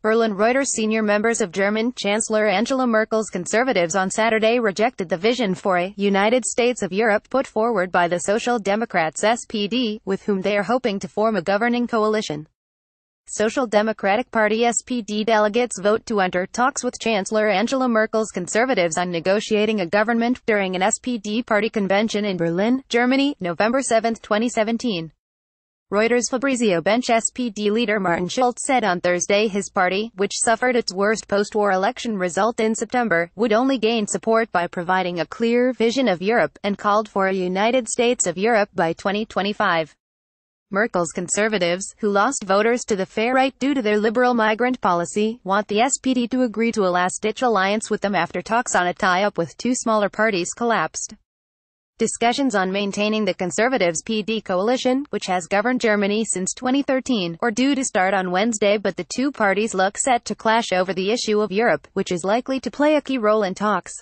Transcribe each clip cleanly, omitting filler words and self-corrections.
Berlin. Reuters Senior members of German Chancellor Angela Merkel's Conservatives on Saturday rejected the vision for a United States of Europe put forward by the Social Democrats SPD, with whom they are hoping to form a governing coalition. Social Democratic Party SPD delegates vote to enter talks with Chancellor Angela Merkel's Conservatives on negotiating a government during an SPD party convention in Berlin, Germany, November 7, 2017. REUTERSFabrizio BenschSPD leader Martin Schulz said on Thursday his party, which suffered its worst post-war election result in September, would only gain support by providing a clear vision of Europe, and called for a United States of Europe by 2025. Merkel's Conservatives, who lost voters to the far-right due to their liberal migrant policy, want the SPD to agree to a last-ditch alliance with them after talks on a tie-up with two smaller parties collapsed. Discussions on maintaining the Conservatives' PD coalition, which has governed Germany since 2013, are due to start on Wednesday, but the two parties look set to clash over the issue of Europe, which is likely to play a key role in talks.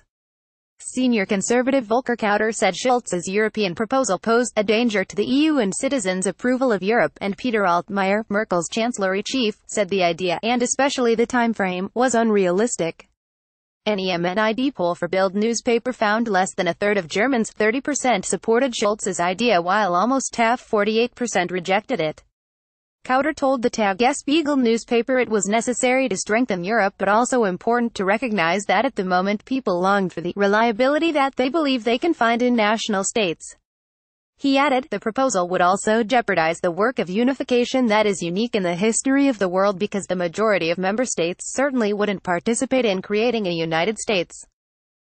Senior conservative Volker Kauter said Schulz's European proposal posed a danger to the EU and citizens' approval of Europe, and Peter Altmaier, Merkel's chancellery-chief, said the idea, and especially the time frame, was unrealistic. An EMNID poll for Bild newspaper found less than a third of Germans, 30%, supported Schulz's idea while almost half, 48%, rejected it. Kauter told the Tagesspiegel newspaper it was necessary to strengthen Europe but also important to recognize that at the moment people longed for the reliability that they believe they can find in national states. He added, the proposal would also jeopardize the work of unification that is unique in the history of the world because the majority of member states certainly wouldn't participate in creating a United States.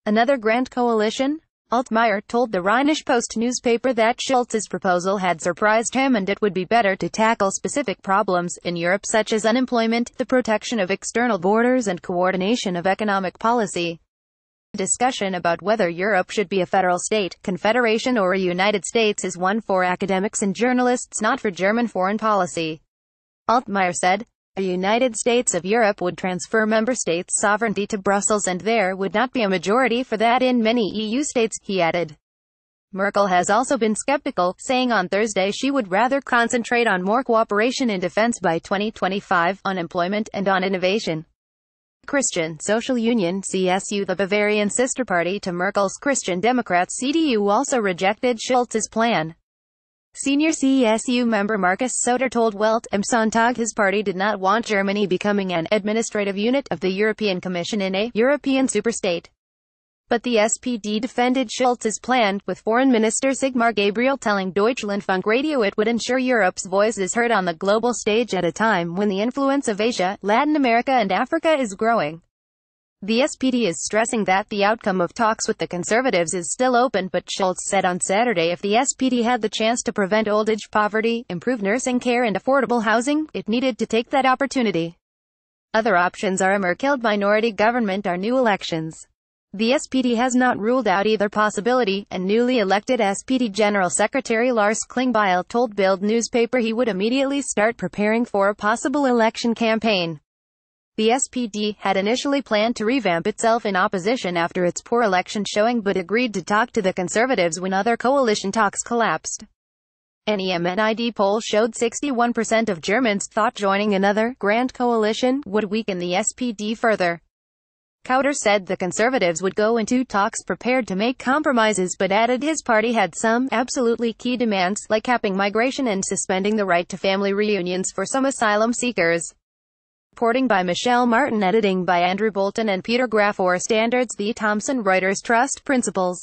Another grand coalition? Altmaier told the Rheinische Post newspaper that Schulz's proposal had surprised him and it would be better to tackle specific problems in Europe such as unemployment, the protection of external borders and coordination of economic policy. Discussion about whether Europe should be a federal state, confederation or a United States is one for academics and journalists, not for German foreign policy. Altmaier said, a United States of Europe would transfer member states' sovereignty to Brussels and there would not be a majority for that in many EU states, he added. Merkel has also been skeptical, saying on Thursday she would rather concentrate on more cooperation in defense by 2025, on employment, and on innovation. Christian Social Union (CSU), the Bavarian sister party to Merkel's Christian Democrats CDU, also rejected Schulz's plan. Senior CSU member Markus Söder told Welt am Sonntag his party did not want Germany becoming an administrative unit of the European Commission in a European superstate. But the SPD defended Schulz's plan, with Foreign Minister Sigmar Gabriel telling Deutschlandfunk Radio it would ensure Europe's voice is heard on the global stage at a time when the influence of Asia, Latin America and Africa is growing. The SPD is stressing that the outcome of talks with the Conservatives is still open, but Schulz said on Saturday if the SPD had the chance to prevent old-age poverty, improve nursing care and affordable housing, it needed to take that opportunity. Other options are a Merkel minority government or new elections. The SPD has not ruled out either possibility, and newly elected SPD General Secretary Lars Klingbeil told Bild newspaper he would immediately start preparing for a possible election campaign. The SPD had initially planned to revamp itself in opposition after its poor election showing but agreed to talk to the Conservatives when other coalition talks collapsed. An EMNID poll showed 61% of Germans thought joining another grand coalition would weaken the SPD further. Kauter said the Conservatives would go into talks prepared to make compromises but added his party had some absolutely key demands, like capping migration and suspending the right to family reunions for some asylum seekers. Reporting by Michelle Martin, editing by Andrew Bolton and Peter Graff. For Standards, the Thomson Reuters Trust Principles.